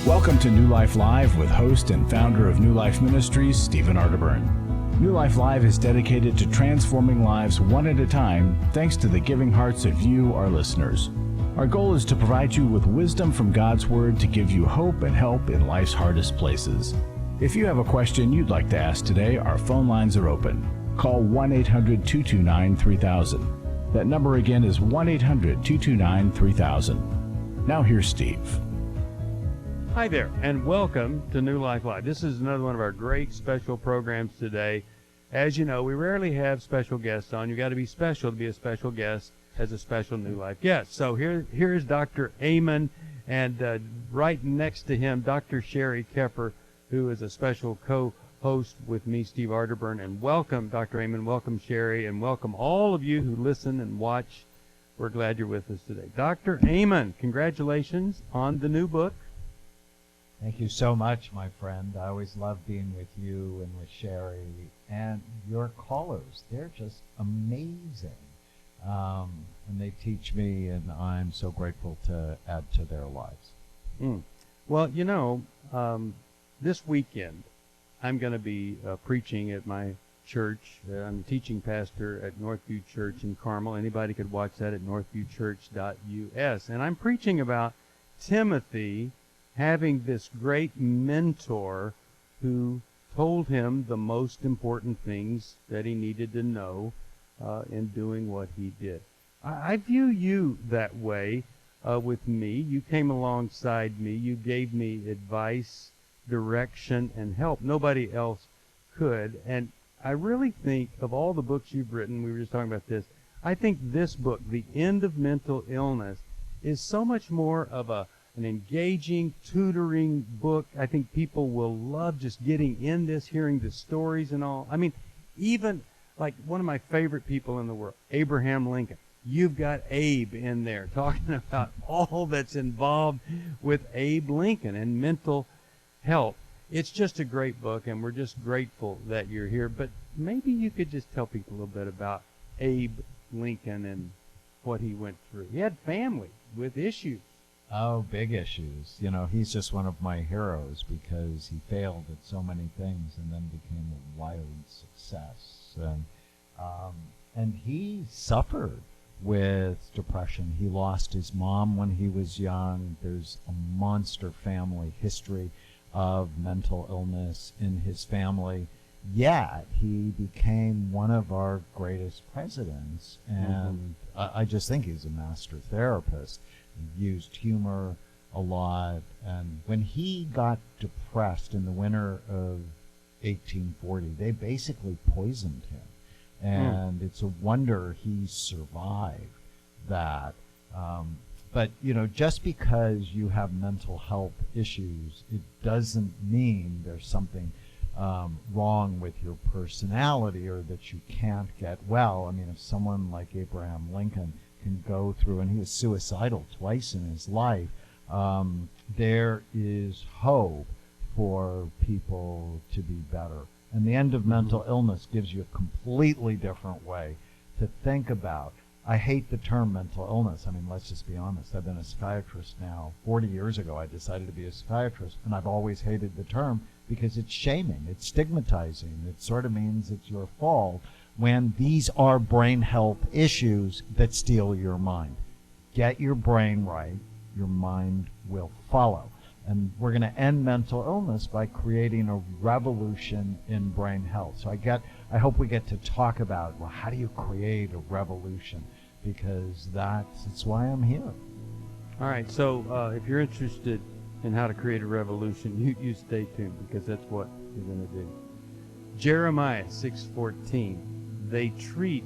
Welcome to New Life Live with host and founder of New Life Ministries, Stephen Arterburn. New Life Live is dedicated to transforming lives one at a time, thanks to the giving hearts of you, our listeners. Our goal is to provide you with wisdom from God's Word to give you hope and help in life's hardest places. If you have a question you'd like to ask today, our phone lines are open. Call 1-800-229-3000. That number again is 1-800-229-3000. Now here's Steve. Hi there, and welcome to New Life Live. This is another one of our great special programs today. As you know, we rarely have special guests on. You got to be special to be a special guest as a special New Life guest. So here's Dr. Amen, and right next to him, Dr. Sheri Keffer, who is a special co-host with me, Steve Arterburn. And welcome, Dr. Amen, welcome, Sheri, and welcome all of you who listen and watch. We're glad you're with us today. Dr. Amen, congratulations on the new book. Thank you so much, my friend. I always love being with you and with Sheri and your callers. They're just amazing. And they teach me, and I'm so grateful to add to their lives. Well, you know, this weekend I'm going to be preaching at my church. I'm a teaching pastor at Northview Church in Carmel. Anybody could watch that at northviewchurch.us. And I'm preaching about Timothy having this great mentor who told him the most important things that he needed to know in doing what he did. I view you that way with me. You came alongside me. You gave me advice, direction, and help. Nobody else could. And I really think of all the books you've written, we were just talking about this, I think this book, The End of Mental Illness, is so much more of an engaging, tutoring book. I think people will love just getting in this, hearing the stories and all. I mean, even like one of my favorite people in the world, Abraham Lincoln. You've got Abe in there talking about all that's involved with Abe Lincoln and mental health. It's just a great book, and we're just grateful that you're here. But maybe you could just tell people a little bit about Abe Lincoln and what he went through. He had family with issues. Oh, big issues. You know, he's just one of my heroes because he failed at so many things and then became a wild success. And he suffered with depression. He lost his mom when he was young. There's a monster family history of mental illness in his family. Yet he became one of our greatest presidents. And I just think he's a master therapist. He used humor a lot, and when he got depressed in the winter of 1840, they basically poisoned him, and it's a wonder he survived that. But, you know, just because you have mental health issues, it doesn't mean there's something wrong with your personality or that you can't get well. I mean, if someone like Abraham Lincoln can go through, and he was suicidal twice in his life, there is hope for people to be better. And the end of mental illness gives you a completely different way to think about. I hate the term mental illness. I mean, let's just be honest. I've been a psychiatrist now. 40 years ago, I decided to be a psychiatrist, and I've always hated the term because it's shaming, it's stigmatizing. It sort of means it's your fault, when these are brain health issues that steal your mind. Get your brain right, your mind will follow. And we're going to end mental illness by creating a revolution in brain health. So I hope we get to talk about, well, how do you create a revolution? Because that's why I'm here. All right, so if you're interested in how to create a revolution, you stay tuned, because that's what we're going to do. Jeremiah 6:14. They treat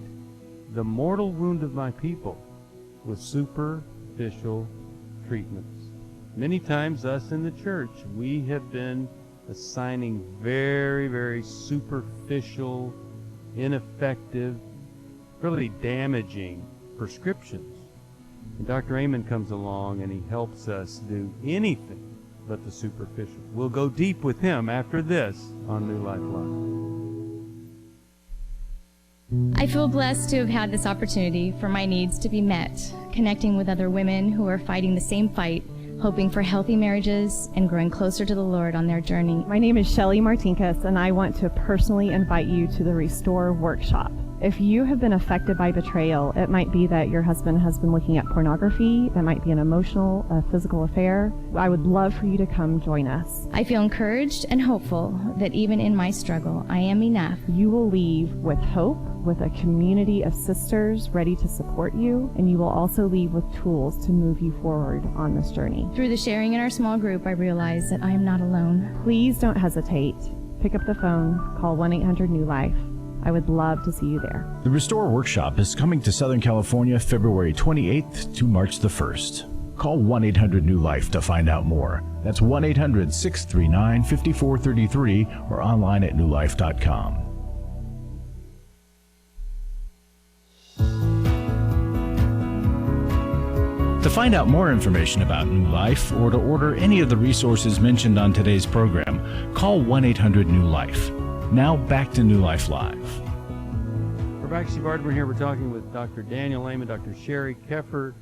the mortal wound of my people with superficial treatments. Many times us in the church, we have been assigning very, very superficial, ineffective, really damaging prescriptions. And Dr. Amen comes along and he helps us do anything but the superficial. We'll go deep with him after this on New Life Live. I feel blessed to have had this opportunity for my needs to be met, connecting with other women who are fighting the same fight, hoping for healthy marriages and growing closer to the Lord on their journey. My name is Sheri Martinkus, and I want to personally invite you to the Restore Workshop. If you have been affected by betrayal, it might be that your husband has been looking at pornography, it might be an emotional, physical affair. I would love for you to come join us. I feel encouraged and hopeful that even in my struggle, I am enough. You will leave with hope, with a community of sisters ready to support you, and you will also leave with tools to move you forward on this journey. Through the sharing in our small group, I realize that I am not alone. Please don't hesitate. Pick up the phone, call 1-800-NEW-LIFE. I would love to see you there. The Restore Workshop is coming to Southern California February 28th to March the 1st. Call 1-800-NEW-LIFE to find out more. That's 1-800-639-5433 or online at newlife.com. To find out more information about New Life or to order any of the resources mentioned on today's program, call 1-800-NEW-LIFE. Now back to New Life Live. We're back. Steve Arterburn here. We're talking with Dr. Daniel Lehman, Dr. Sheri Keffer.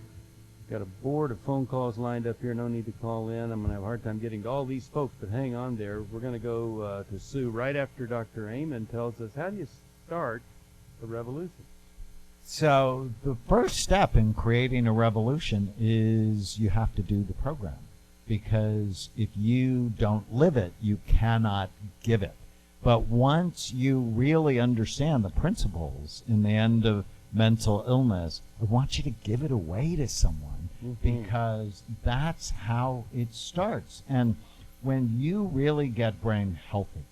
Got a board of phone calls lined up here. No need to call in. I'm going to have a hard time getting to all these folks, but hang on there. We're going to go to Sue right after Dr. Amen tells us, how do you start a revolution? So the first step in creating a revolution is you have to do the program, because if you don't live it, you cannot give it. But once you really understand the principles in the end of mental illness, I want you to give it away to someone, because that's how it starts. And when you really get brain healthy,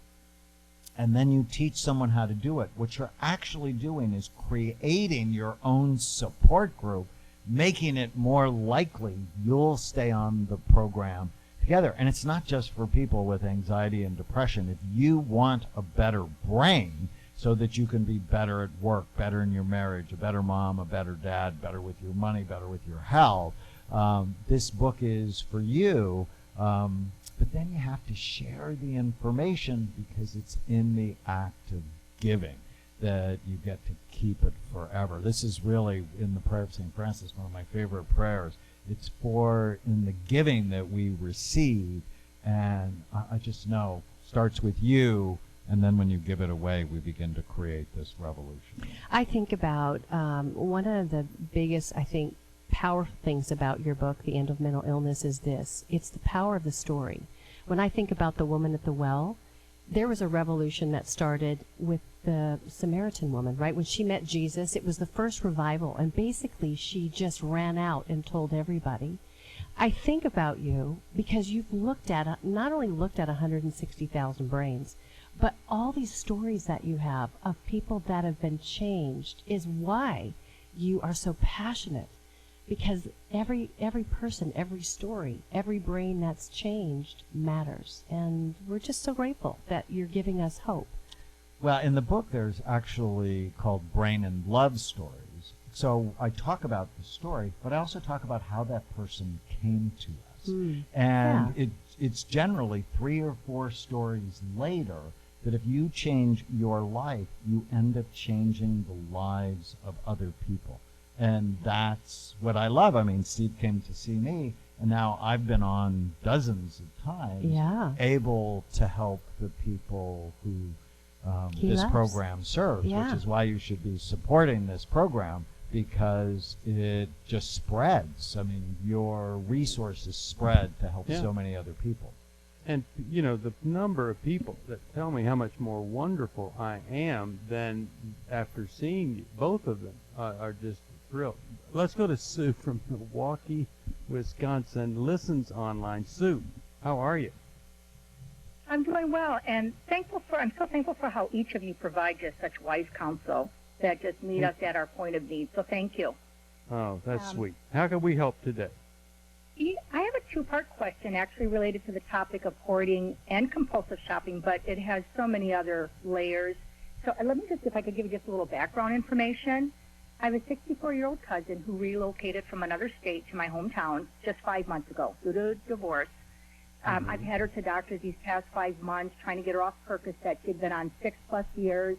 and then you teach someone how to do it, what you're actually doing is creating your own support group, making it more likely you'll stay on the program together. And it's not just for people with anxiety and depression. If you want a better brain so that you can be better at work, better in your marriage, a better mom, a better dad, better with your money, better with your health, this book is for you. But then you have to share the information, because it's in the act of giving that you get to keep it forever. This is really, in the prayer of St. Francis, one of my favorite prayers. It's for in the giving that we receive, and I just know starts with you, and then when you give it away, we begin to create this revolution. I think about one of the biggest, I think, powerful things about your book, The End of Mental Illness, is this. It's the power of the story. When I think about the woman at the well, there was a revolution that started with the Samaritan woman, right? When she met Jesus, it was the first revival, and basically she just ran out and told everybody. I think about you because you've not only looked at 160,000 brains, but all these stories that you have of people that have been changed is why you are so passionate. Because every person, every story, every brain that's changed matters. And we're just so grateful that you're giving us hope. Well, in the book, there's actually called Brain and Love Stories. So I talk about the story, but I also talk about how that person came to us. And it's generally 3 or 4 stories later that if you change your life, you end up changing the lives of other people. And that's what I love. I mean, Steve came to see me, and now I've been on dozens of times, able to help the people who this program serves, which is why you should be supporting this program, because it just spreads. I mean, your resources spread to help so many other people. And, you know, the number of people that tell me how much more wonderful I am than after seeing you, both of them are just thrilled. Let's go to Sue from Milwaukee, Wisconsin, listens online. Sue, how are you? I'm doing well, and I'm so thankful for how each of you provide just such wise counsel that just meet us at our point of need. So thank you. Oh, that's sweet. How can we help today? I have a 2-part question actually related to the topic of hoarding and compulsive shopping, but it has so many other layers. So let me just, if I could give you just a little background information. I have a 64-year-old cousin who relocated from another state to my hometown just 5 months ago due to divorce. I've had her to doctors these past 5 months trying to get her off Percocet. She'd been on 6+ years.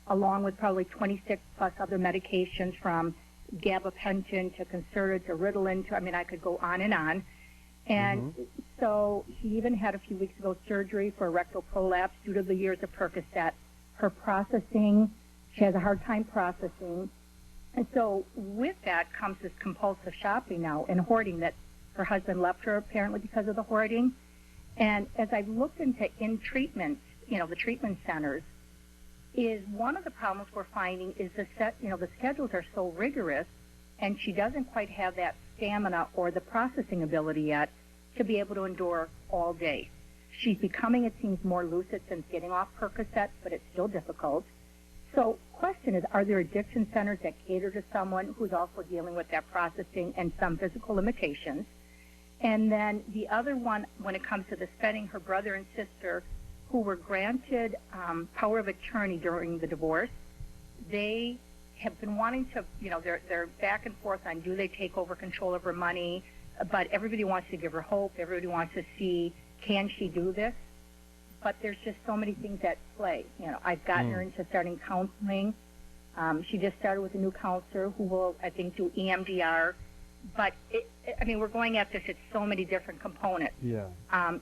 along with probably 26 plus other medications from gabapentin to Concerta to Ritalin to, I mean, I could go on and on. And so she even had a few weeks ago surgery for a rectal prolapse due to the years of Percocet. Her processing, she has a hard time processing. And so with that comes this compulsive shopping now and hoarding that her husband left her apparently because of the hoarding. And as I've looked into in-treatment, the treatment centers, is one of the problems we're finding is the schedules are so rigorous, and she doesn't quite have that stamina or the processing ability yet to be able to endure all day. She's becoming, it seems, more lucid since getting off Percocet, but it's still difficult. So question is, are there addiction centers that cater to someone who's also dealing with that processing and some physical limitations? And then the other one, when it comes to the spending, her brother and sister, who were granted power of attorney during the divorce, they have been wanting to, they're back and forth on do they take over control of her money, but everybody wants to give her hope. Everybody wants to see, can she do this? But there's just so many things at play. I've gotten her into starting counseling. She just started with a new counselor who will, I think, do EMDR. But, we're going at this at so many different components. Yeah. A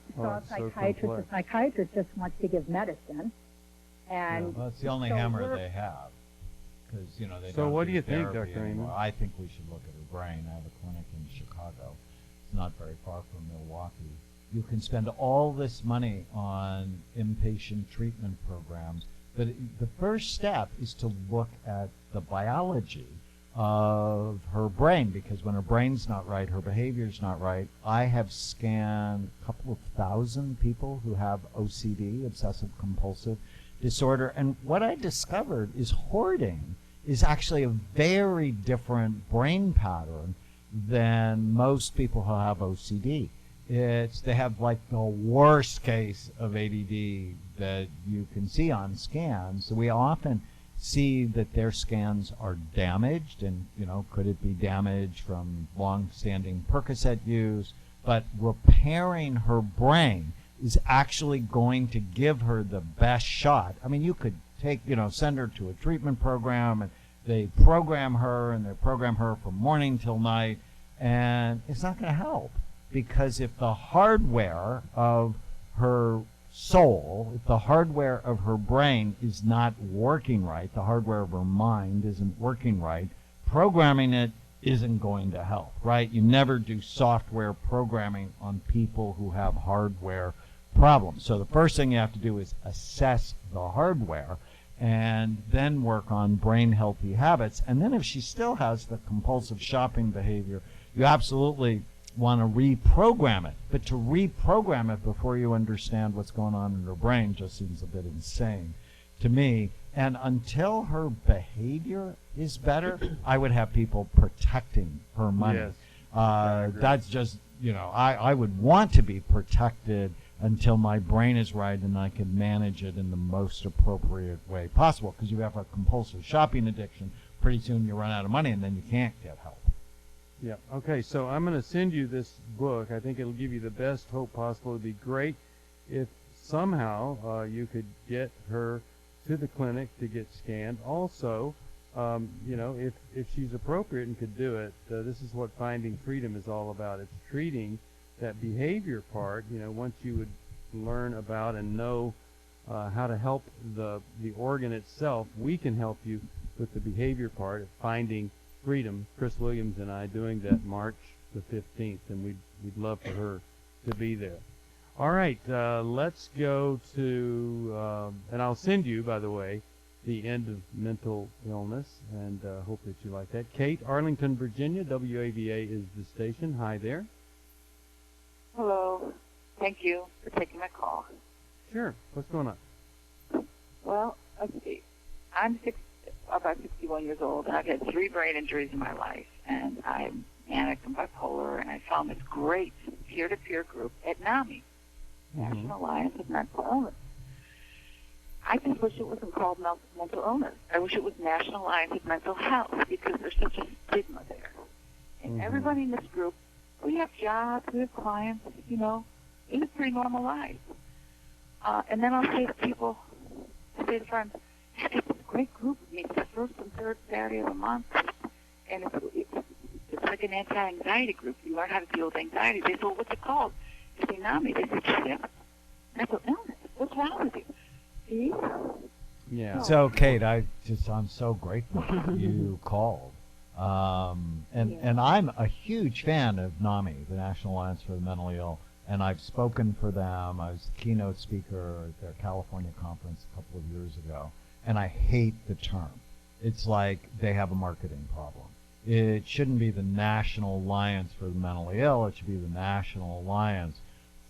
psychiatrist just wants to give medicine. And well, that's the only hammer they have. Because, they so don't what do you think, therapy Dr. anymore. Amy? I think we should look at her brain. I have a clinic in Chicago. It's not very far from Milwaukee. You can spend all this money on inpatient treatment programs, but the first step is to look at the biology of her brain, because when her brain's not right, her behavior's not right. I have scanned a couple of thousand people who have OCD, obsessive compulsive disorder, and what I discovered is hoarding is actually a very different brain pattern than most people who have OCD. They have like the worst case of ADD that you can see on scans. So we often see that their scans are damaged, and could it be damage from long-standing Percocet use? But repairing her brain is actually going to give her the best shot. I mean, you could send her to a treatment program, and they program her from morning till night, and it's not going to help, because if the hardware of her soul, if the hardware of her brain is not working right, the hardware of her mind isn't working right, programming it isn't going to help, right? You never do software programming on people who have hardware problems. So the first thing you have to do is assess the hardware and then work on brain healthy habits. And then if she still has the compulsive shopping behavior, you absolutely want to reprogram it. But to reprogram it before you understand what's going on in her brain just seems a bit insane to me. And until her behavior is better, I would have people protecting her money. Yes. That's just, I would want to be protected until my brain is right and I can manage it in the most appropriate way possible. Because you have a compulsive shopping addiction, pretty soon you run out of money and then you can't get help. Yeah. Okay, so I'm going to send you this book. I think it'll give you the best hope possible. It'd be great if somehow you could get her to the clinic to get scanned. Also, if she's appropriate and could do it, this is what Finding Freedom is all about. It's treating that behavior part. Once you would learn about and know how to help the organ itself, we can help you with the behavior part of Finding Freedom. Chris Williams and I doing that March the 15th, and we'd love for her to be there. All right, let's go to, and I'll send you, by the way, the end of mental illness, and hope that you like that. Kate, Arlington, Virginia, WAVA is the station. Hi there. Hello. Thank you for taking my call. Sure. What's going on? Well, let's see. I'm about 61 years old, and I've had 3 brain injuries in my life, and I'm manic and bipolar, and I found this great peer-to-peer group at NAMI, National Alliance of Mental Illness. I just wish it wasn't called mental illness. I wish it was National Alliance of Mental Health, because there's such a stigma there. And everybody in this group, we have jobs, we have clients, it's a pretty normal life. And then I'll say to people, to friends, it's great group. It meets the first and third Saturday of the month. And it's like an anti-anxiety group. You learn how to deal with anxiety. They say, well, what's it called? They say, NAMI. They say, yeah, mental illness. What's wrong with you? See? Yeah. So, Kate, I'm so grateful you called. And I'm a huge fan of NAMI, the National Alliance for the Mentally Ill, and I've spoken for them. I was the keynote speaker at their California conference a couple of years ago, and I hate the term. It's like they have a marketing problem. It shouldn't be the National Alliance for the Mentally Ill. It should be the National Alliance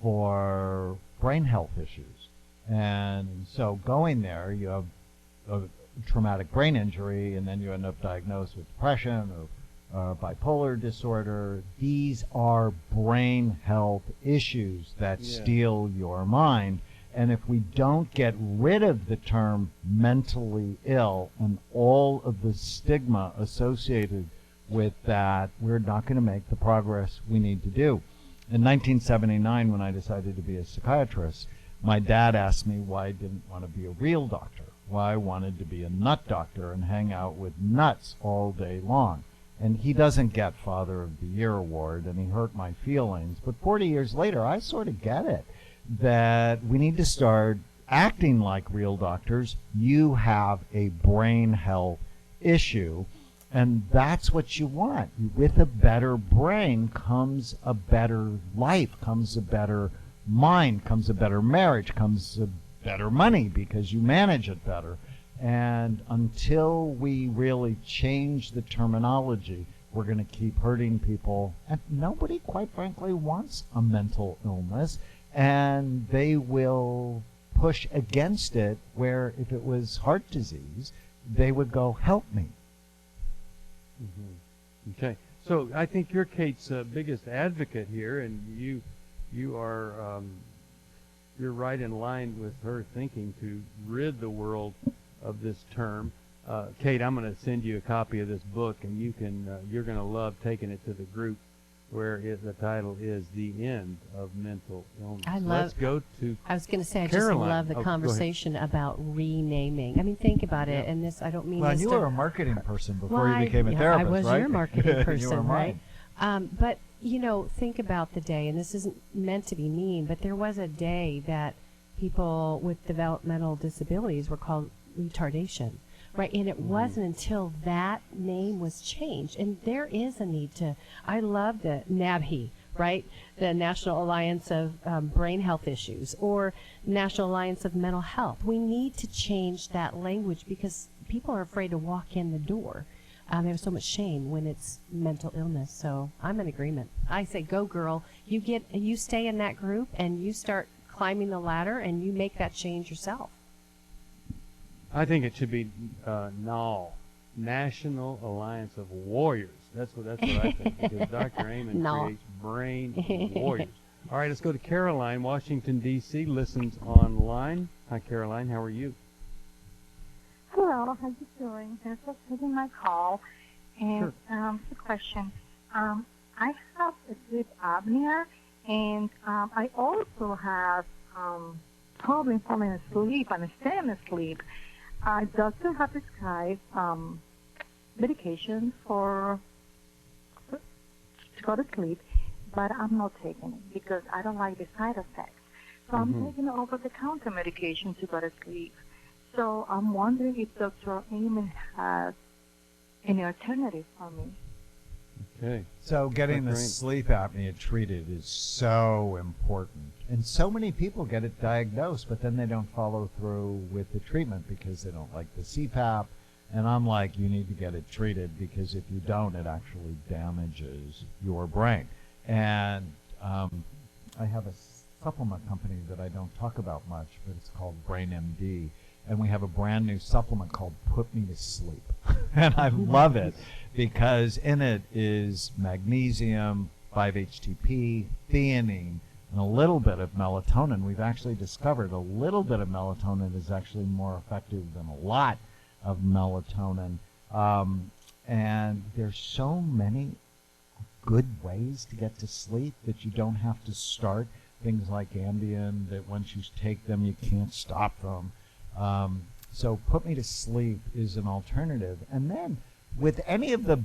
for Brain Health Issues. And so going there, you have a traumatic brain injury, and then you end up diagnosed with depression or bipolar disorder. These are brain health issues that steal your mind. And if we don't get rid of the term mentally ill and all of the stigma associated with that, we're not going to make the progress we need to do. In 1979, when I decided to be a psychiatrist, my dad asked me why I didn't want to be a real doctor, why I wanted to be a nut doctor and hang out with nuts all day long. And he doesn't get Father of the Year award, and he hurt my feelings. But 40 years later, I sort of get it, that we need to start acting like real doctors. You have a brain health issue, and that's what you want. With a better brain comes a better life, comes a better mind, comes a better marriage, comes a better money because you manage it better. And until we really change the terminology, we're going to keep hurting people. And nobody, quite frankly, wants a mental illness. And they will push against it, where if it was heart disease, they would go, help me. Mm-hmm. Okay. So I think you're Kate's biggest advocate here, and you are you're right in line with her thinking to rid the world of this term. Kate, I'm going to send you a copy of this book, and you're going to love taking it to the group, where the title is "The End of Mental Illness." Let's go to. I was going to say, I Caroline. just love the conversation about renaming. I mean, think about it, and this, I don't mean Well, this you to, were a marketing person before you became a therapist, I was right? your marketing person, You were right? mine. But, think about the day, and this isn't meant to be mean, but there was a day that people with developmental disabilities were called retardation, right? And it wasn't until that name was changed. And there is a need to, I love the NAMI, right? The National Alliance of Brain Health Issues, or National Alliance of Mental Health. We need to change that language because people are afraid to walk in the door. There's so much shame when it's mental illness. So I'm in agreement. I say, go girl. You stay in that group and you start climbing the ladder and you make that change yourself. I think it should be NAL, National Alliance of Warriors. That's what I think, because Dr. Amen creates brain warriors. All right, let's go to Caroline, Washington, D.C., listens online. Hi, Caroline. How are you? Hello, how you doing? Thanks for taking my call. And the question, I have a sleep apnea, and I also have problems falling asleep and staying asleep. Doctor have prescribed medication to go to sleep, but I'm not taking it because I don't like the side effects. So I'm taking over-the-counter medication to go to sleep. So I'm wondering if Dr. Amen has any alternative for me. Okay. So getting the sleep apnea treated is so important. And so many people get it diagnosed, but then they don't follow through with the treatment because they don't like the CPAP. And I'm like, you need to get it treated, because if you don't, it actually damages your brain. And I have a supplement company that I don't talk about much, but it's called Brain MD. And we have a brand new supplement called Put Me to Sleep. And I love it because in it is magnesium, 5-HTP, theanine, and a little bit of melatonin. We've actually discovered a little bit of melatonin is actually more effective than a lot of melatonin. And there's so many good ways to get to sleep that you don't have to start. Things like Ambien, that once you take them, you can't stop them. So put me to sleep is an alternative. And then with any of the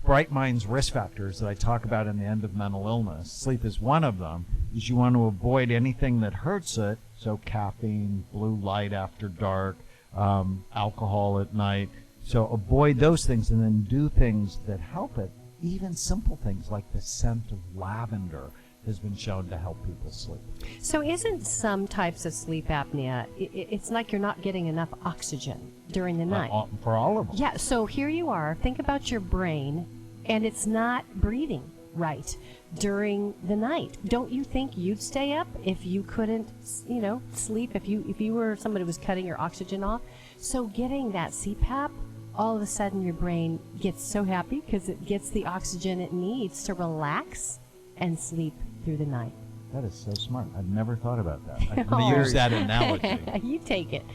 Bright Minds risk factors that I talk about in the end of mental illness, sleep is one of them, is you want to avoid anything that hurts it. So caffeine, blue light after dark, alcohol at night. So avoid those things and then do things that help it. Even simple things like the scent of lavender has been shown to help people sleep. So isn't some types of sleep apnea, it's like you're not getting enough oxygen during the night? For all of them. Yeah, so here you are. Think about your brain, and it's not breathing right during the night. Don't you think you'd stay up if you couldn't, sleep, if you were somebody who was cutting your oxygen off? So getting that CPAP, all of a sudden your brain gets so happy because it gets the oxygen it needs to relax and sleep through the night. That is so smart. I've never thought about that. I'm going to use that analogy. You take it.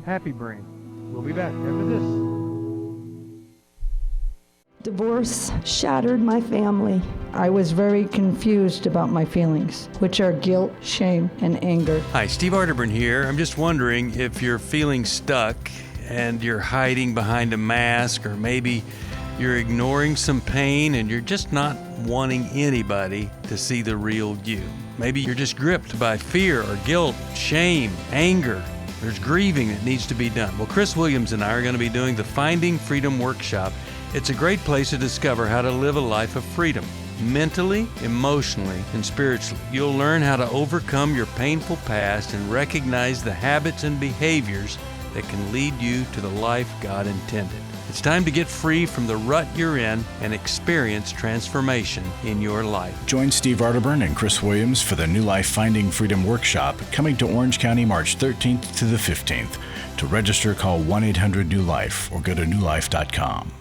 Happy brain. We'll be back after this. Divorce shattered my family. I was very confused about my feelings, which are guilt, shame, and anger. Hi, Steve Arterburn here. I'm just wondering if you're feeling stuck and you're hiding behind a mask, or maybe you're ignoring some pain and you're just not wanting anybody to see the real you. Maybe you're just gripped by fear or guilt, shame, anger. There's grieving that needs to be done. Well, Chris Williams and I are going to be doing the Finding Freedom Workshop. It's a great place to discover how to live a life of freedom, mentally, emotionally, and spiritually. You'll learn how to overcome your painful past and recognize the habits and behaviors that can lead you to the life God intended. It's time to get free from the rut you're in and experience transformation in your life. Join Steve Arterburn and Chris Williams for the New Life Finding Freedom Workshop coming to Orange County March 13th to the 15th. To register, call 1-800-NEW-LIFE or go to newlife.com.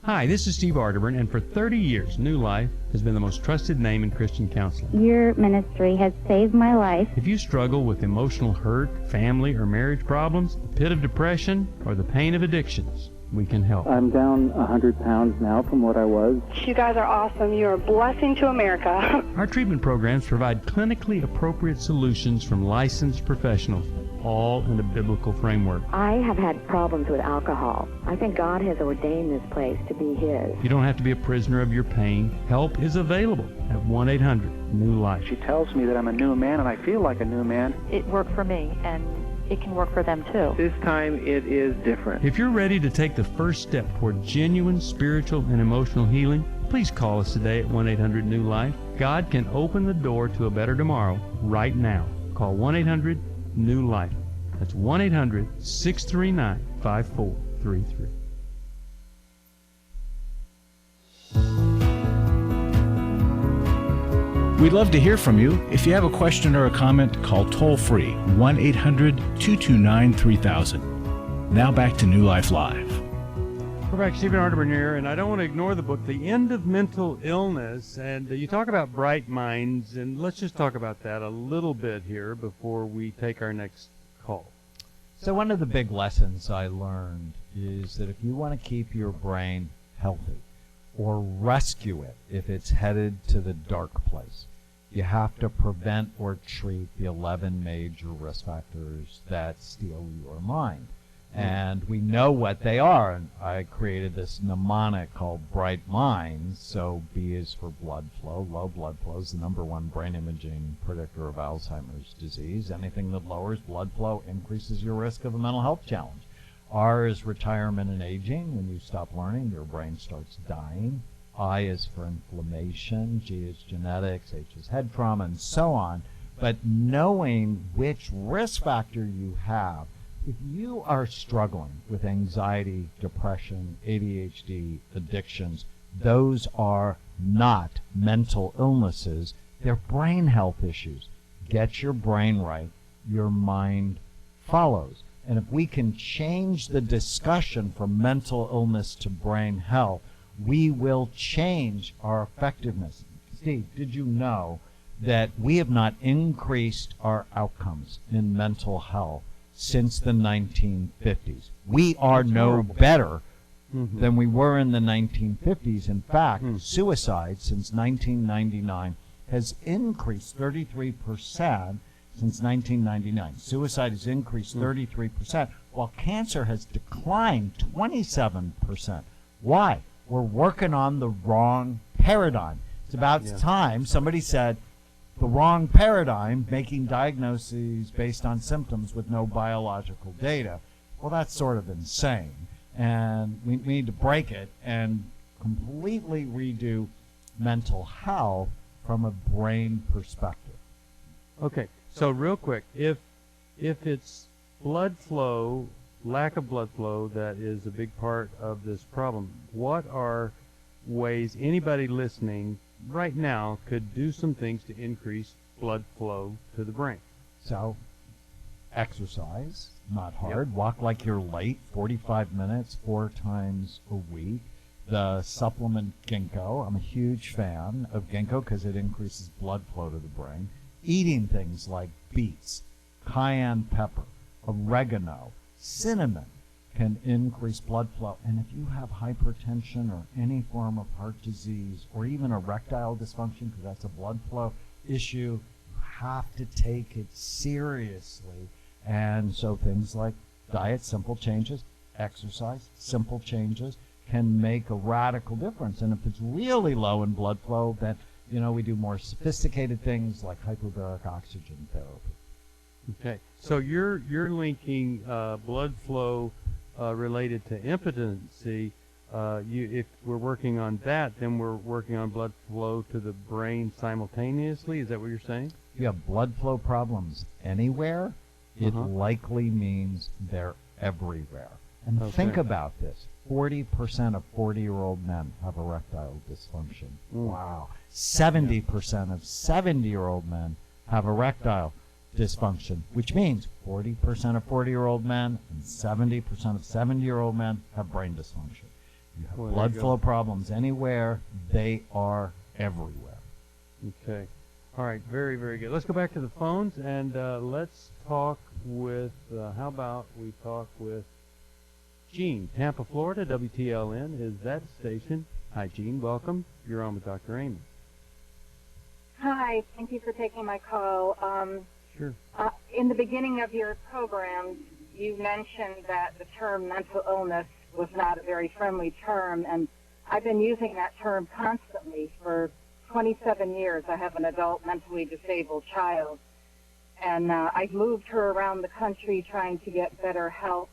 Hi, this is Steve Arterburn, and for 30 years, New Life has been the most trusted name in Christian counseling. Your ministry has saved my life. If you struggle with emotional hurt, family or marriage problems, the pit of depression, or the pain of addictions, we can help. I'm down 100 pounds now from what I was. You guys are awesome. You're a blessing to America. Our treatment programs provide clinically appropriate solutions from licensed professionals, all in a biblical framework. I have had problems with alcohol. I think God has ordained this place to be His. You don't have to be a prisoner of your pain. Help is available at 1-800-NEW-LIFE. She tells me that I'm a new man, and I feel like a new man. It worked for me, and it can work for them too. This time it is different. If you're ready to take the first step toward genuine spiritual and emotional healing, please call us today at 1-800-NEW-LIFE. God can open the door to a better tomorrow right now. Call 1-800-NEW-LIFE. That's 1-800-639-5433. We'd love to hear from you. If you have a question or a comment, call toll-free 1-800-229-3000. Now back to New Life Live. We're back, Stephen Arterburn here, and I don't want to ignore the book, The End of Mental Illness, and you talk about bright minds, and let's just talk about that a little bit here before we take our next call. So one of the big lessons I learned is that if you want to keep your brain healthy or rescue it if it's headed to the dark place, you have to prevent or treat the 11 major risk factors that steal your mind. And we know what they are. And I created this mnemonic called Bright Minds. So B is for blood flow. Low blood flow is the #1 brain imaging predictor of Alzheimer's disease. Anything that lowers blood flow increases your risk of a mental health challenge. R is retirement and aging. When you stop learning, your brain starts dying. I is for inflammation. G is genetics. H is head trauma, and so on. But knowing which risk factor you have, if you are struggling with anxiety, depression, ADHD, addictions, those are not mental illnesses. They're brain health issues. Get your brain right, your mind follows. And if we can change the discussion from mental illness to brain health, we will change our effectiveness. Steve, did you know that we have not increased our outcomes in mental health since the 1950s? We are no better than we were in the 1950s. In fact, suicide since 1999 has increased 33% since 1999. Suicide has increased 33%, while cancer has declined 27%. Why? We're working on the wrong paradigm. It's about time somebody said the wrong paradigm, making diagnoses based on symptoms with no biological data. Well, that's sort of insane. And we need to break it and completely redo mental health from a brain perspective. Okay, so real quick, if it's blood flow, lack of blood flow that is a big part of this problem, what are ways anybody listening right now could do some things to increase blood flow to the brain? So, exercise, not hard. Walk like you're late, 45 minutes, 4 times a week. The supplement ginkgo, I'm a huge fan of ginkgo because it increases blood flow to the brain. Eating things like beets, cayenne pepper, oregano, cinnamon can increase blood flow. And if you have hypertension or any form of heart disease or even erectile dysfunction, because that's a blood flow issue, you have to take it seriously. And so things like diet, simple changes, exercise, simple changes can make a radical difference. And if it's really low in blood flow, then we do more sophisticated things like hyperbaric oxygen therapy. Okay, so you're linking blood flow related to impotency. If we're working on that, then we're working on blood flow to the brain simultaneously. Is that what you're saying? If you have blood flow problems anywhere, it likely means they're everywhere. And think about this. 40% of 40-year-old men have erectile dysfunction. Wow. 70% of 70-year-old men have erectile dysfunction, which means 40% of 40-year-old men and 70% of 70-year-old men have brain dysfunction. You have blood flow problems anywhere, they are everywhere. Okay. All right, very, very good. Let's go back to the phones and let's talk with, how about we talk with Jean, Tampa, Florida. WTLN is that station. Hi, Jean. Welcome. You're on with Dr. Amy. Hi. Thank you for taking my call. Sure. In the beginning of your program, you mentioned that the term mental illness was not a very friendly term, and I've been using that term constantly for 27 years. I have an adult mentally disabled child, and I've moved her around the country trying to get better help,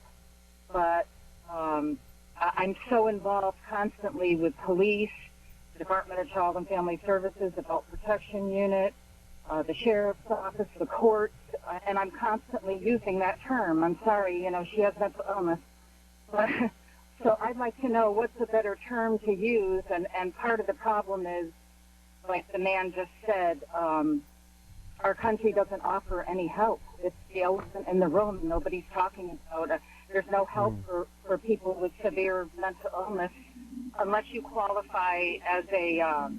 but I'm so involved constantly with police, the Department of Child and Family Services, Adult Protection Unit, the Sheriff's Office, the courts, and I'm constantly using that term. I'm sorry, she has mental illness. But, so I'd like to know what's a better term to use, and part of the problem is, like the man just said, our country doesn't offer any help. It's the elephant in the room. Nobody's talking about it. There's no help for people with severe mental illness unless you qualify as a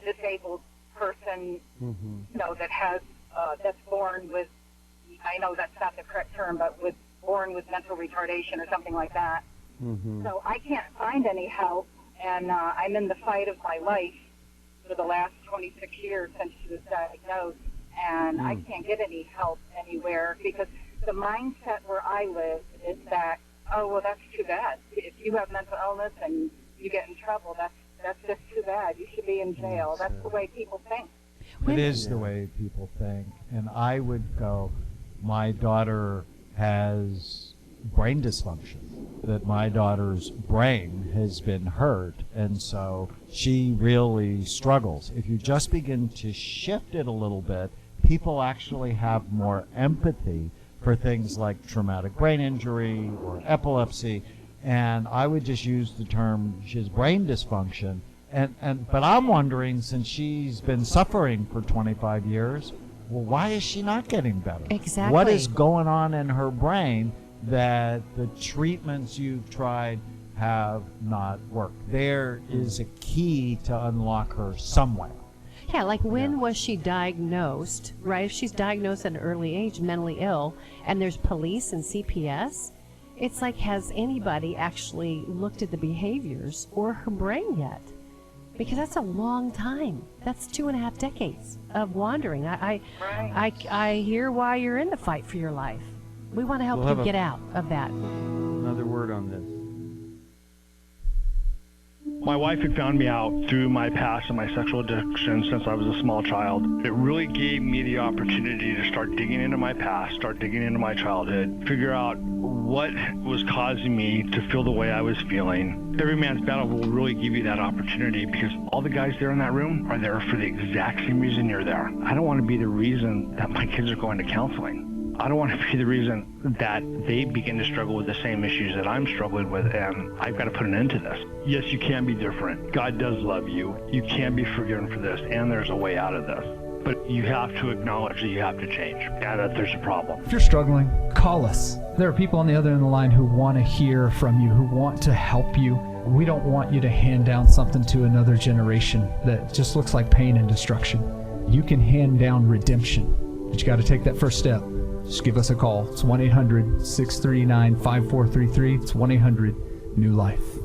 disabled person, that has that's born with, I know that's not the correct term, but born with mental retardation or something like that. So I can't find any help, and I'm in the fight of my life for the last 26 years since she was diagnosed, and I can't get any help anywhere because the mindset where I live is that, oh, well, that's too bad. If you have mental illness and you get in trouble, that's just too bad. You should be in jail. That's the way people think. It is the way people think. And I would go, my daughter has brain dysfunction, that my daughter's brain has been hurt, and so she really struggles. If you just begin to shift it a little bit, people actually have more empathy for things like traumatic brain injury or epilepsy, and I would just use the term she has brain dysfunction. But I'm wondering, since she's been suffering for 25 years, well, why is she not getting better? Exactly. What is going on in her brain that the treatments you've tried have not worked? There is a key to unlock her somewhere. Yeah, like when was she diagnosed, right? If she's diagnosed at an early age, mentally ill, and there's police and CPS, it's like, has anybody actually looked at the behaviors or her brain yet? Because that's a long time. That's 2.5 decades of wandering. I hear why you're in the fight for your life. We want to help We'll you get out of that. Another word on this. My wife had found me out through my past and my sexual addiction since I was a small child. It really gave me the opportunity to start digging into my past, start digging into my childhood, figure out what was causing me to feel the way I was feeling. Every Man's Battle will really give you that opportunity because all the guys there in that room are there for the exact same reason you're there. I don't want to be the reason that my kids are going to counseling. I don't want to be the reason that they begin to struggle with the same issues that I'm struggling with, and I've got to put an end to this. Yes, you can be different. God does love you. You can be forgiven for this, and there's a way out of this. But you have to acknowledge that you have to change, and that there's a problem. If you're struggling, call us. There are people on the other end of the line who want to hear from you, who want to help you. We don't want you to hand down something to another generation that just looks like pain and destruction. You can hand down redemption, but you got to take that first step. Just give us a call. It's 1-800-639-5433. It's 1-800-NEW-LIFE.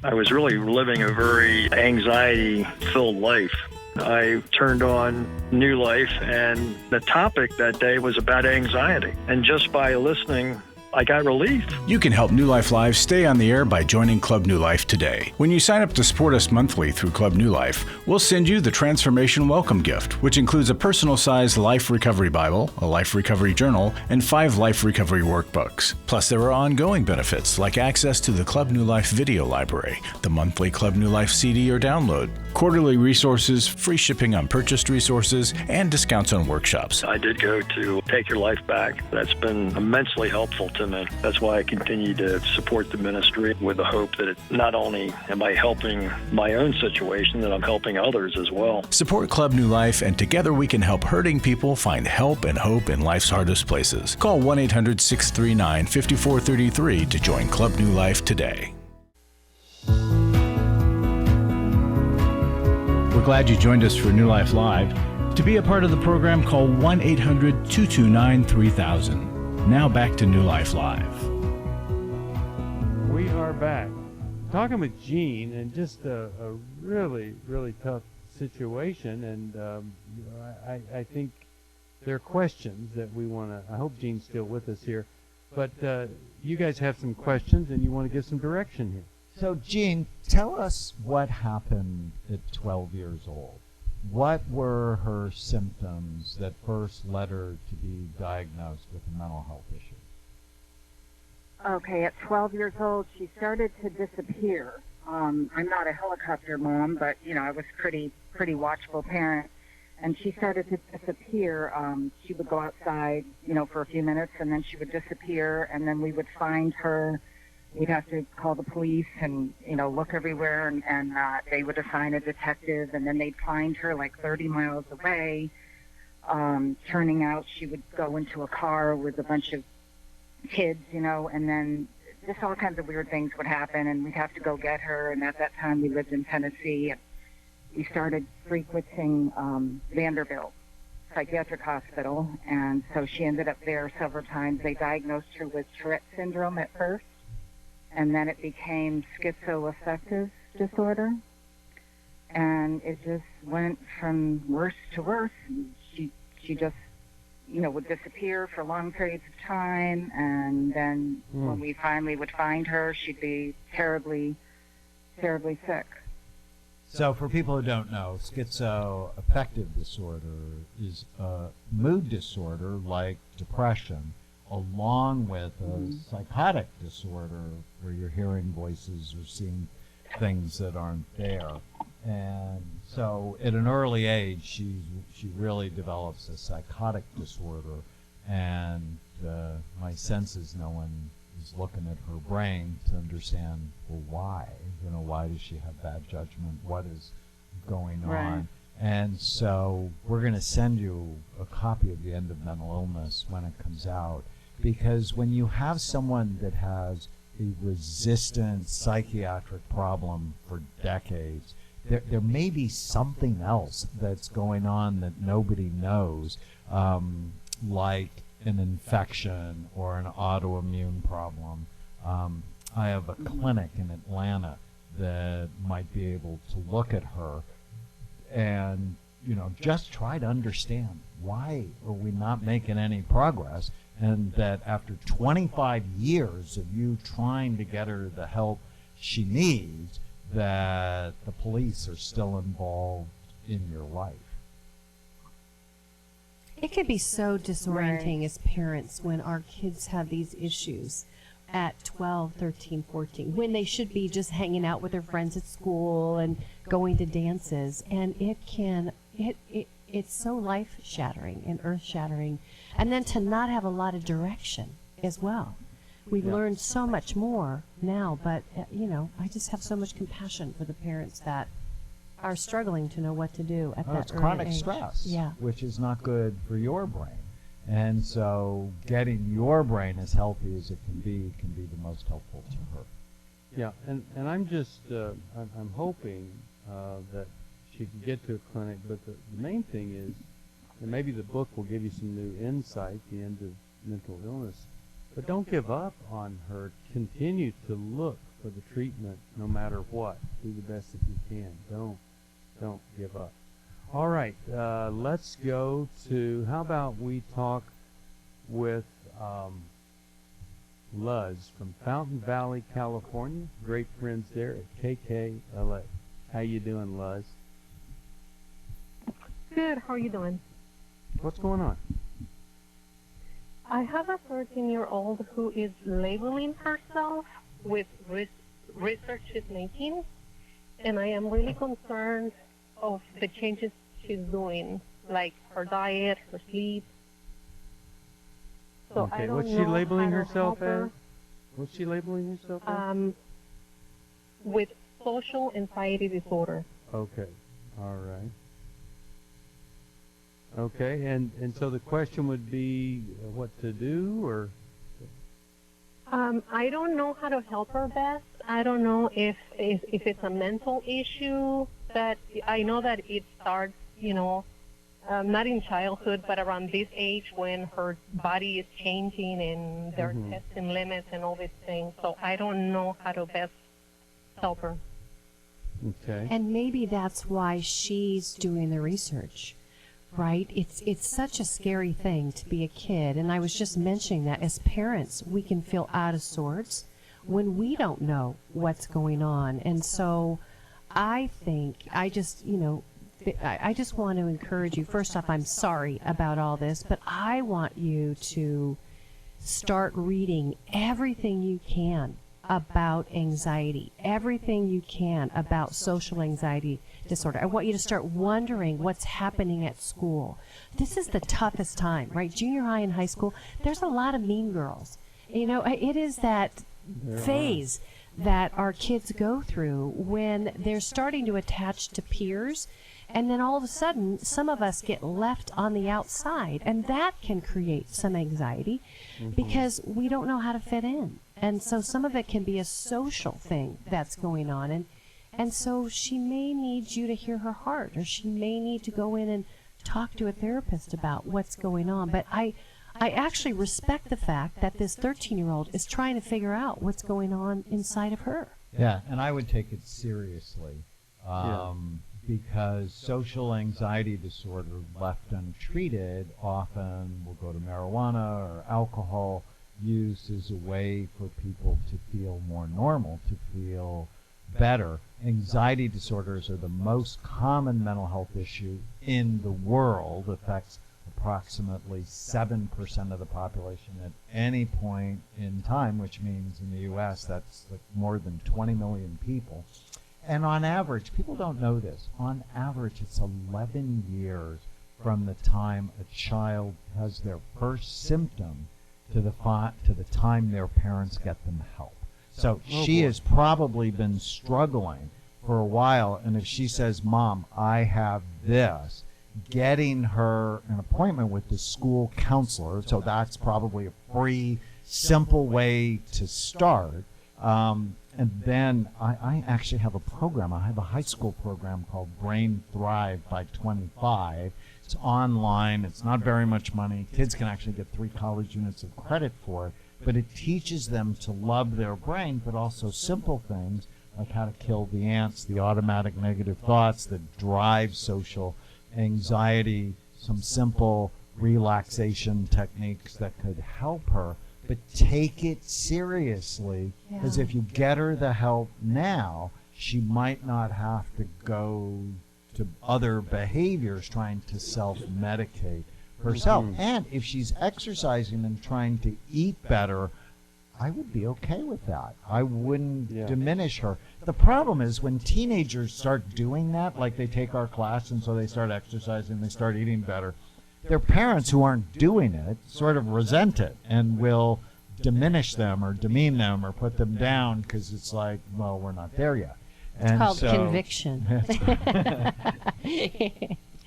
I was really living a very anxiety-filled life. I turned on New Life, and the topic that day was about anxiety. And just by listening, I got relief. You can help New Life Live stay on the air by joining Club New Life today. When you sign up to support us monthly through Club New Life, we'll send you the Transformation Welcome Gift, which includes a personal-sized Life Recovery Bible, a Life Recovery Journal, and 5 Life Recovery Workbooks. Plus, there are ongoing benefits like access to the Club New Life video library, the monthly Club New Life CD or download, quarterly resources, free shipping on purchased resources, and discounts on workshops. I did go to Take Your Life Back. That's been immensely helpful to me. That's why I continue to support the ministry with the hope that not only am I helping my own situation, that I'm helping others as well. Support Club New Life, and together we can help hurting people find help and hope in life's hardest places. Call 1-800-639-5433 to join Club New Life today. We're glad you joined us for New Life Live. To be a part of the program, call 1-800-229-3000. Now back to New Life Live. We are back. Talking with Gene, and just a really, really tough situation. And I think there are questions that we want to, I hope Gene's still with us here. But you guys have some questions, and you want to give some direction here. So, Gene, tell us what happened at 12 years old. What were her symptoms that first led her to be diagnosed with a mental health issue? Okay, at 12 years old, she started to disappear. I'm not a helicopter mom, but, you know, I was pretty watchful parent. And she started to disappear. She would go outside, you know, for a few minutes, and then she would disappear, and then we would find her. We'd have to call the police and, you know, look everywhere, and they would assign a detective, and then they'd find her like 30 miles away. Turning out she would go into a car with a bunch of kids, you know, and then just all kinds of weird things would happen, and we'd have to go get her. And at that time we lived in Tennessee, and we started frequenting Vanderbilt Psychiatric Hospital, and so she ended up there several times. They diagnosed her with Tourette syndrome at first, and then it became schizoaffective disorder, and it just went from worse to worse. She just, you know, would disappear for long periods of time, and then when we finally would find her, she'd be terribly, terribly sick. So for people who don't know, schizoaffective disorder is a mood disorder like depression, along with a psychotic disorder where you're hearing voices or seeing things that aren't there. And so at an early age, she really develops a psychotic disorder, and my sense is no one is looking at her brain to understand, well, why? You know, why does she have bad judgment? What is going on? And so we're going to send you a copy of The End of Mental Illness when it comes out, because when you have someone that has a resistant psychiatric problem for decades, there may be something else that's going on that nobody knows, like an infection or an autoimmune problem. I have a clinic in Atlanta that might be able to look at her and, you know, just try to understand why are we not making any progress, and that after 25 years of you trying to get her the help she needs, that the police are still involved in your life. It can be so disorienting as parents when our kids have these issues at 12, 13, 14, when they should be just hanging out with their friends at school and going to dances. And it's so life-shattering and earth-shattering. And then to not have a lot of direction as well. We've learned so much more now, but, I just have so much compassion for the parents that are struggling to know what to do at that It's early chronic age. stress, Yeah. which is not good for your brain. And so getting your brain as healthy as it can be the most helpful to her. Yeah, and I'm just, I'm hoping that she can get to a clinic, but the main thing is, and maybe the book will give you some new insight, The End of Mental Illness, but don't give up on her. Continue to look for the treatment no matter what. Do the best that you can. Don't give up. All right, let's go to, how about we talk with Luz from Fountain Valley, California. Great friends there at KKLA. How you doing, Luz? Good. How are you doing? What's going on? I have a 13-year-old who is labeling herself with research she's making, and I am really concerned of the changes she's doing, like her diet, her sleep. So Okay, I don't what's she know labeling how to herself help her. as? What's she labeling herself as? With social anxiety disorder. Okay, all right. Okay, and so the question would be what to do, or? I don't know how to help her best. I don't know if it's a mental issue. That I know that it starts, not in childhood, but around this age when her body is changing and they're testing limits and all these things. So I don't know how to best help her. Okay. And maybe that's why she's doing the research, right? It's such a scary thing to be a kid. And I was just mentioning that as parents, we can feel out of sorts when we don't know what's going on. And so I think I just want to encourage you. First off, I'm sorry about all this, but I want you to start reading everything you can about anxiety, everything you can about social anxiety disorder. I want you to start wondering what's happening at school. This is the toughest time, right? Junior high and high school, there's a lot of mean girls. It is that phase that our kids go through when they're starting to attach to peers, and then all of a sudden some of us get left on the outside, and that can create some anxiety because we don't know how to fit in. And so some of it can be a social thing that's going on, and so she may need you to hear her heart, or she may need to go in and talk to a therapist about what's going on. But I actually respect the fact that this 13-year-old is trying to figure out what's going on inside of her. Yeah, and I would take it seriously because social anxiety disorder left untreated often will go to marijuana or alcohol use as a way for people to feel more normal, to feel better. Anxiety disorders are the most common mental health issue in the world. Affects approximately 7% of the population at any point in time, which means in the U.S. that's like more than 20 million people. And on average, people don't know this, on average it's 11 years from the time a child has their first symptom to the time their parents get them help. So she has probably been struggling for a while, and if she says, Mom, I have this, getting her an appointment with the school counselor, so that's probably a free, simple way to start. And then I actually have a program. I have a high school program called Brain Thrive by 25. It's online. It's not very much money. Kids can actually get 3 college units of credit for it. But it teaches them to love their brain, but also simple things like how to kill the ants, the automatic negative thoughts that drive social anxiety, some simple relaxation techniques that could help her. But take it seriously, because if you get her the help now, she might not have to go to other behaviors trying to self-medicate herself. And if she's exercising and trying to eat better, I would be okay with that. I wouldn't diminish her. The problem is when teenagers start doing that, like they take our class and so they start exercising, they start eating better, their parents who aren't doing it sort of resent it and will diminish them or demean them or put them down because it's like, well, we're not there yet. It's called conviction.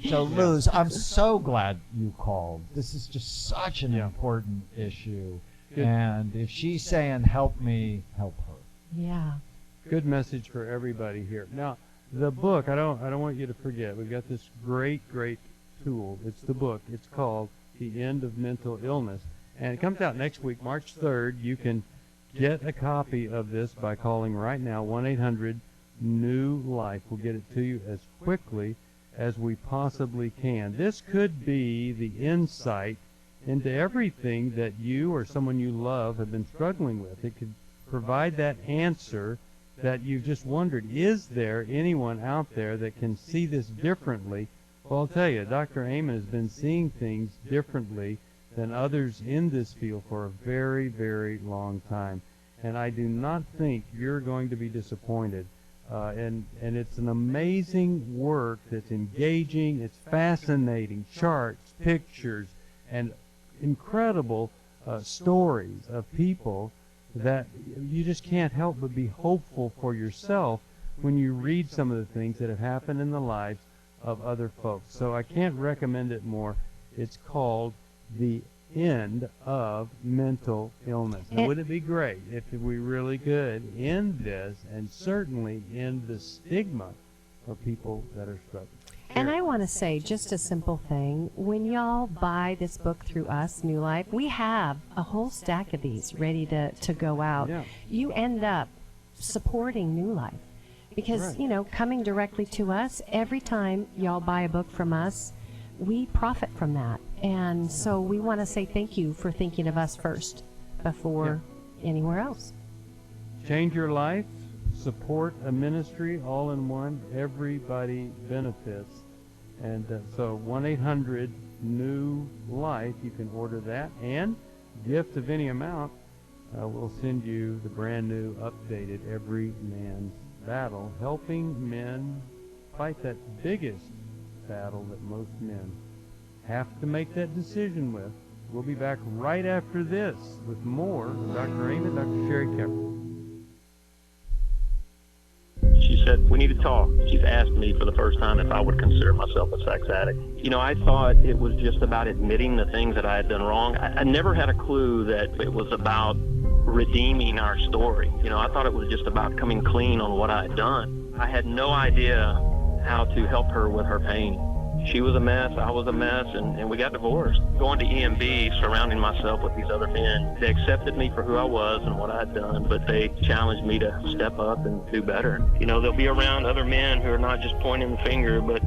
So, Luz, I'm so glad you called. This is just such an important issue. And if she's saying, help me, help her. Yeah. Good message for everybody here. Now, the book, I don't want you to forget, we've got this great tool. It's the book. It's called The End of Mental Illness. And it comes out next week, March 3rd. You can get a copy of this by calling right now, 1-800-NEW-LIFE. We'll get it to you as quickly as we possibly can. This could be the insight into everything that you or someone you love have been struggling with. It could provide that answer that you've just wondered, is there anyone out there that can see this differently? Well, I'll tell you, Dr. Amen has been seeing things differently than others in this field for a very, very long time. And I do not think you're going to be disappointed. And it's an amazing work that's engaging, it's fascinating, charts, pictures, and incredible stories of people that you just can't help but be hopeful for yourself when you read some of the things that have happened in the lives of other folks. So I can't recommend it more. It's called The End of Mental Illness. Now, wouldn't it be great if we really could end this and certainly end the stigma of people that are struggling? And I want to say just a simple thing. When y'all buy this book through us, New Life, we have a whole stack of these ready to go out. Yeah. You end up supporting New Life because, you know, coming directly to us, every time y'all buy a book from us, we profit from that. And so we want to say thank you for thinking of us first before anywhere else. Change your life, support a ministry, all in one. Everybody benefits. And so 1-800-NEW-LIFE, you can order that. And gift of any amount, we'll send you the brand new updated Every Man's Battle, helping men fight that biggest battle that most men have to make that decision with. We'll be back right after this with more of Dr. Amen, Dr. Sheri Keffer. She said, we need to talk. She's asked me for the first time if I would consider myself a sex addict. You know, I thought it was just about admitting the things that I had done wrong. I never had a clue that it was about redeeming our story. You know, I thought it was just about coming clean on what I had done. I had no idea how to help her with her pain. She was a mess, I was a mess, and we got divorced. Going to EMB, surrounding myself with these other men, they accepted me for who I was and what I had done, but they challenged me to step up and do better. You know, they'll be around other men who are not just pointing the finger, but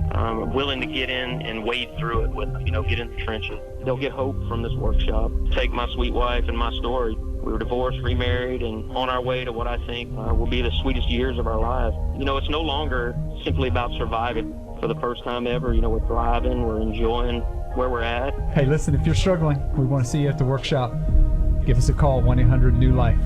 willing to get in and wade through it with them, you know, get in the trenches. They'll get hope from this workshop. Take my sweet wife and my story. We were divorced, remarried, and on our way to what I think will be the sweetest years of our lives. You know, it's no longer simply about surviving. For the first time ever, you know, we're thriving, we're enjoying where we're at. Hey, listen, if you're struggling, we want to see you at the workshop. Give us a call, 1-800-NEW-LIFE.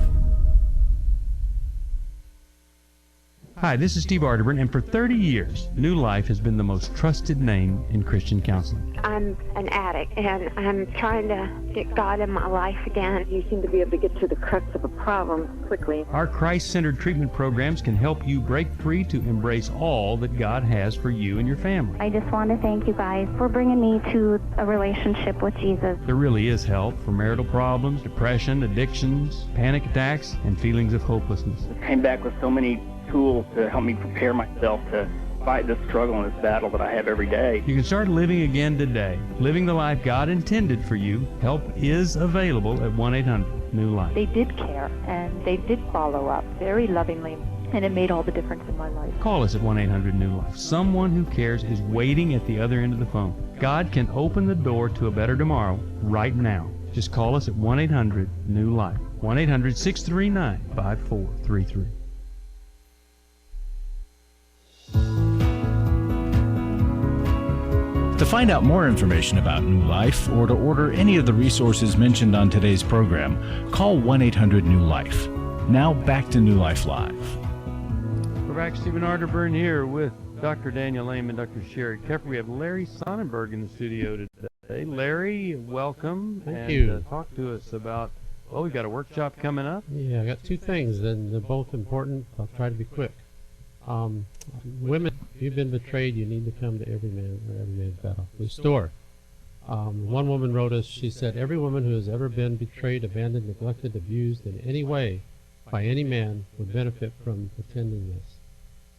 Hi, this is Steve Arterburn, and for 30 years, New Life has been the most trusted name in Christian counseling. I'm an addict, and I'm trying to get God in my life again. You seem to be able to get to the crux of a problem quickly. Our Christ-centered treatment programs can help you break free to embrace all that God has for you and your family. I just want to thank you guys for bringing me to a relationship with Jesus. There really is help for marital problems, depression, addictions, panic attacks, and feelings of hopelessness. I came back with so many tools to help me prepare myself to fight this struggle and this battle that I have every day. You can start living again today, living the life God intended for you. Help is available at New Life. They did care, and they did follow up very lovingly, and it made all the difference in my life. Call us at 1-800-NEW-LIFE. Someone who cares is waiting at the other end of the phone. God can open the door to a better tomorrow right now. Just call us at 1-800-NEW-LIFE. 1-800-639-5433. To find out more information about New Life or to order any of the resources mentioned on today's program, call 1-800-NEW-LIFE. Now back to New Life Live. We're back. Stephen Arterburn here with Dr. Daniel Lehman, Dr. Sheri Keffer. We have Larry Sonnenberg in the studio today. Larry, welcome. Thank you. Talk to us about, well, we've got a workshop coming up. Yeah, I got two things, and they're both important. I'll try to be quick. Women, if you've been betrayed, you need to come to Every Man's Battle. Restore. One woman wrote us, she said, every woman who has ever been betrayed, abandoned, neglected, abused in any way by any man would benefit from attending this.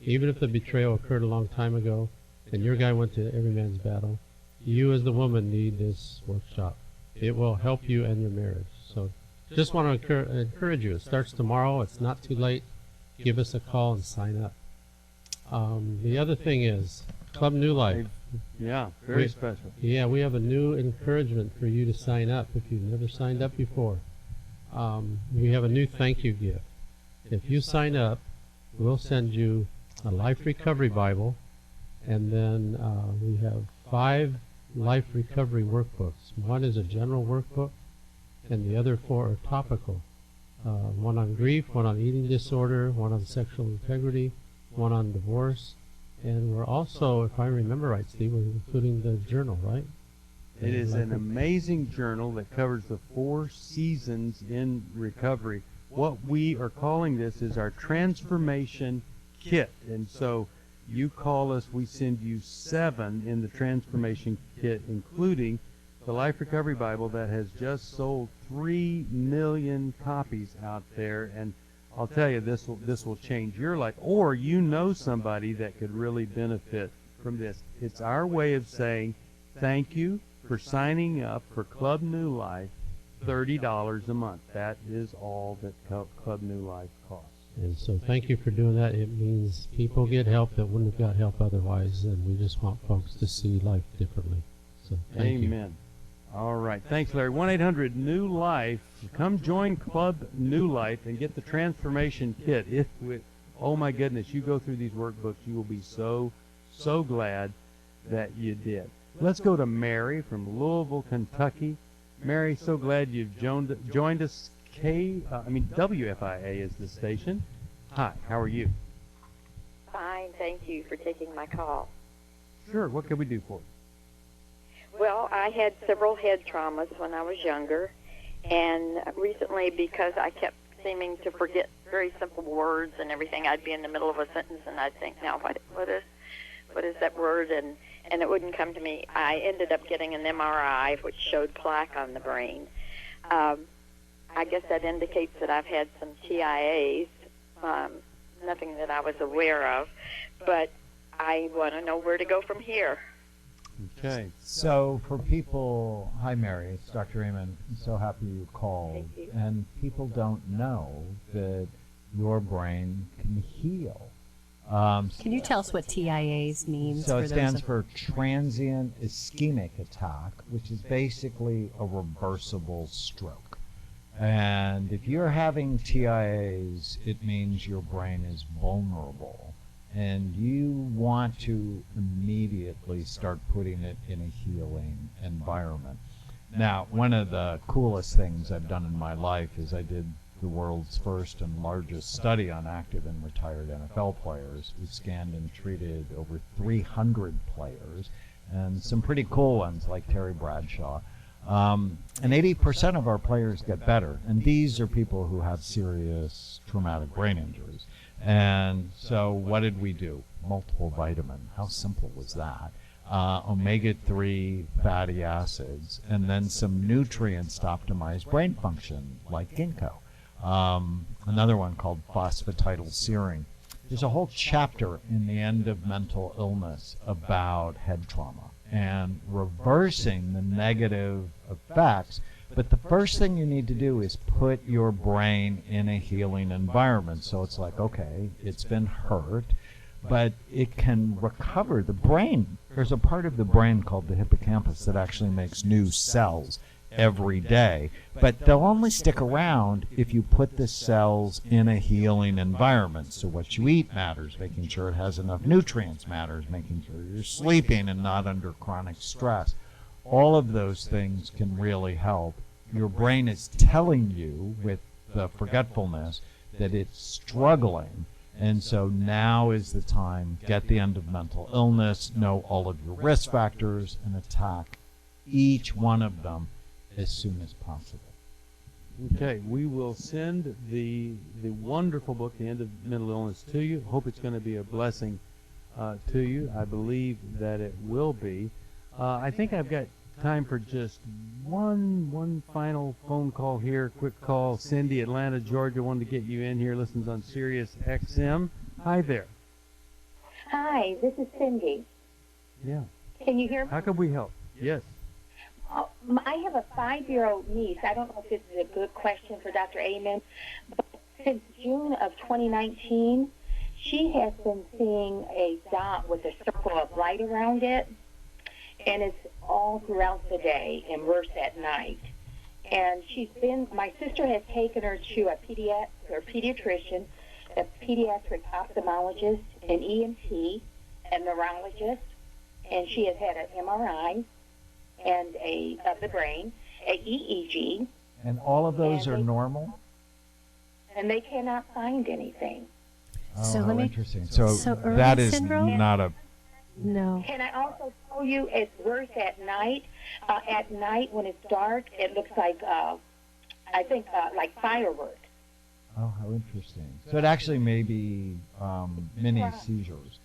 Even if the betrayal occurred a long time ago and your guy went to Every Man's Battle, you as the woman need this workshop. It will help you and your marriage. So just want to encourage you. It starts tomorrow. It's not too late. Give us a call and sign up. The other thing is Club New Life. Yeah, very special. Yeah, we have a new encouragement for you to sign up if you've never signed up before. We have a new thank you gift. If you sign up, we'll send you a Life Recovery Bible, and then we have 5 Life Recovery workbooks. One is a general workbook, and the other 4 are topical. One on grief, one on eating disorder, one on sexual integrity, one on divorce, and we're also, if I remember right, Steve, we're including the journal, right? It is an amazing journal that covers the 4 seasons in recovery. What we are calling this is our transformation kit, and so you call us, we send you 7 in the transformation kit, including the Life Recovery Bible that has just sold 3 million copies out there, and I'll tell you, this will change your life, or you know somebody that could really benefit from this. It's our way of saying thank you for signing up for Club New Life, $30 a month. That is all that Club New Life costs. And so thank you for doing that. It means people get help that wouldn't have got help otherwise, and we just want folks to see life differently. So thank you. Amen. All right. Thanks, Larry. 1-800-NEW-LIFE. Come join Club New Life and get the transformation kit. Oh, my goodness, you go through these workbooks, you will be so glad that you did. Let's go to Mary from Louisville, Kentucky. Mary, so glad you've joined us. WFIA is the station. Hi, how are you? Fine, thank you for taking my call. Sure, what can we do for you? Well, I had several head traumas when I was younger, and recently, because I kept seeming to forget very simple words and everything, I'd be in the middle of a sentence and I'd think, now what is that word, and it wouldn't come to me. I ended up getting an MRI, which showed plaque on the brain. I guess that indicates that I've had some TIAs, nothing that I was aware of, but I want to know where to go from here. Okay. So for people, hi Mary, it's Dr. Raymond. I'm so happy you called. Thank you. And people don't know that your brain can heal. Can you tell us what TIAs means? So it stands for transient ischemic attack, which is basically a reversible stroke. And if you're having TIAs, it means your brain is vulnerable. And you want to immediately start putting it in a healing environment. Now, one of the coolest things I've done in my life is I did the world's first and largest study on active and retired NFL players. We scanned and treated over 300 players, and some pretty cool ones like Terry Bradshaw. And 80% of our players get better, and these are people who have serious traumatic brain injuries. And so what did we do? Multiple vitamin. How simple was that? Omega-3 fatty acids, and then some nutrients to optimize brain function, like ginkgo. Another one called phosphatidylserine. There's a whole chapter in the end of mental illness about head trauma and reversing the negative effects. But the first thing you need to do is put your brain in a healing environment. So it's like, okay, it's been hurt, but it can recover. The brain, there's a part of the brain called the hippocampus that actually makes new cells every day. But they'll only stick around if you put the cells in a healing environment. So what you eat matters, making sure it has enough nutrients matters, making sure you're sleeping and not under chronic stress. All of those things can really help. Your brain is telling you with the forgetfulness that it's struggling. And so now is the time, get the end of mental illness, know all of your risk factors, and attack each one of them as soon as possible. Okay, we will send the wonderful book, The End of Mental Illness, to you. Hope it's going to be a blessing to you. I believe that it will be. I think I've got time for just one final phone call here. Quick call. Cindy, Atlanta, Georgia, wanted to get you in here. Listens on Sirius XM. Hi there. Hi, this is Cindy. Yeah. Can you hear me? How can we help? Yes. I have a 5-year-old niece. I don't know if this is a good question for Dr. Amen, but since June of 2019, she has been seeing a dot with a circle of light around it, and it's all throughout the day and worse at night. And my sister has taken her to a pediatrician, a pediatric ophthalmologist, an ENT, a neurologist, and she has had an MRI and of the brain, a EEG. And all of those are normal? And they cannot find anything. Oh, so interesting. So that is syndrome? Not a... No. Can I also tell you it's worse at night? At night when it's dark, it looks like, like fireworks. Oh, how interesting. So it actually may be mini seizures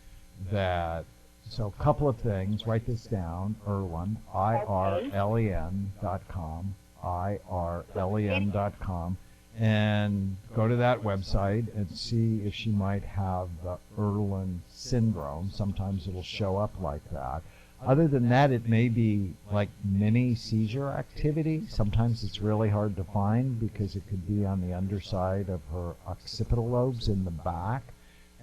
that... So a couple of things. Write this down. Irlen, IRLEN.com, IRLEN.com, and go to that website and see if she might have the Irlen syndrome. Sometimes it'll show up like that. Other than that, it may be like mini seizure activity. Sometimes it's really hard to find because it could be on the underside of her occipital lobes in the back.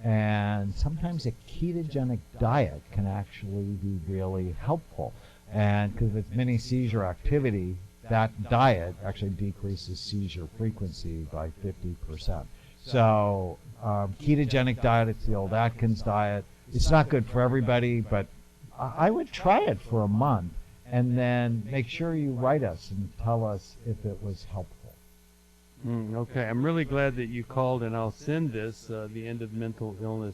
And sometimes a ketogenic diet can actually be really helpful. And because it's mini seizure activity, that diet actually decreases seizure frequency by 50%. So ketogenic diet, it's the old Atkins diet. It's not good for everybody, but I would try it for a month and then make sure you write us and tell us if it was helpful. Okay, I'm really glad that you called, and I'll send this, The End of Mental Illness,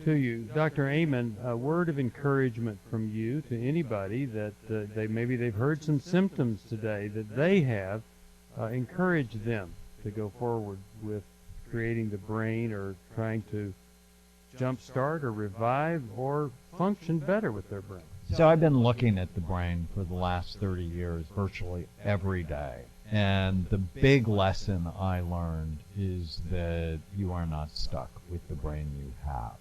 to you. Dr. Amen, a word of encouragement from you to anybody that maybe they've heard some symptoms today that they have. Encourage them to go forward with creating the brain or trying to jumpstart or revive or function better with their brain. So I've been looking at the brain for the last 30 years, virtually every day. And the big lesson I learned is that you are not stuck with the brain you have.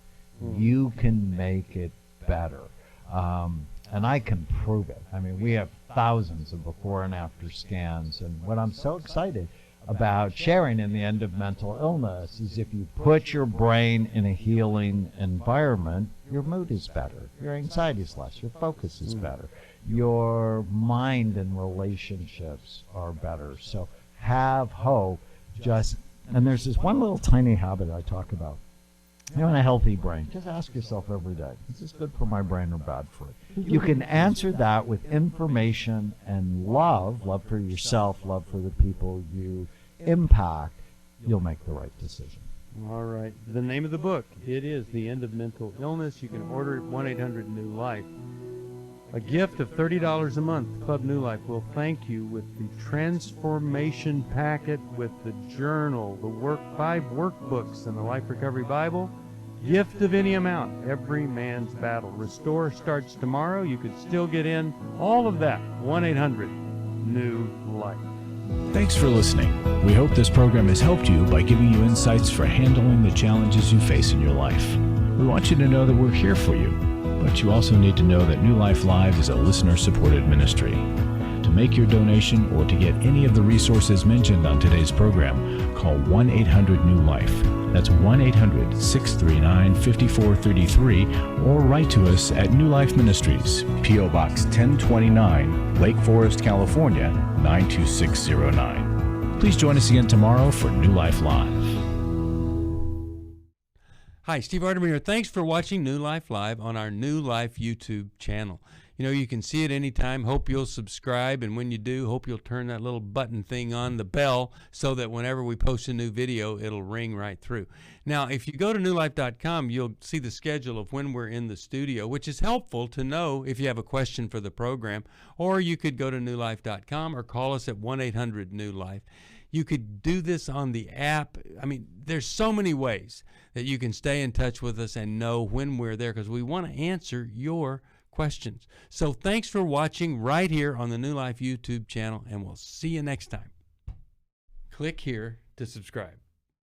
You can make it better. And I can prove it. I mean, we have thousands of before and after scans. And what I'm so excited about sharing in The End of Mental Illness is if you put your brain in a healing environment, your mood is better, your anxiety is less, your focus is better, your mind and relationships are better. So have hope. And there's this one little tiny habit I talk about. You want a healthy brain, just ask yourself every day, is this good for my brain or bad for it? You can answer that with information and love for yourself, love for the people you impact. You'll make the right decision. All right. The name of the book, it is The End of Mental Illness. You can order it 1-800-NEW-LIFE. A gift of $30 a month. Club New Life will thank you with the transformation packet, with the journal, the 5 workbooks, and the Life Recovery Bible. Gift of any amount. Every Man's Battle. Restore starts tomorrow. You could still get in. All of that. 1-800-NEW-LIFE. Thanks for listening. We hope this program has helped you by giving you insights for handling the challenges you face in your life. We want you to know that we're here for you, but you also need to know that New Life Live is a listener-supported ministry. To make your donation or to get any of the resources mentioned on today's program, call 1-800-NEW-LIFE. That's 1-800-639-5433, or write to us at New Life Ministries, P.O. Box 1029, Lake Forest, California, 92609. Please join us again tomorrow for New Life Live. Hi, Steve Arterburn here. Thanks for watching New Life Live on our New Life YouTube channel. You know, you can see it anytime. Hope you'll subscribe, and when you do, hope you'll turn that little button thing on, the bell, so that whenever we post a new video, it'll ring right through. Now, if you go to newlife.com, you'll see the schedule of when we're in the studio, which is helpful to know if you have a question for the program, or you could go to newlife.com or call us at 1-800-NEW-LIFE. You could do this on the app. I mean, there's so many ways that you can stay in touch with us and know when we're there, because we want to answer your questions. So thanks for watching right here on the New Life YouTube channel, and we'll see you next time. Click here to subscribe.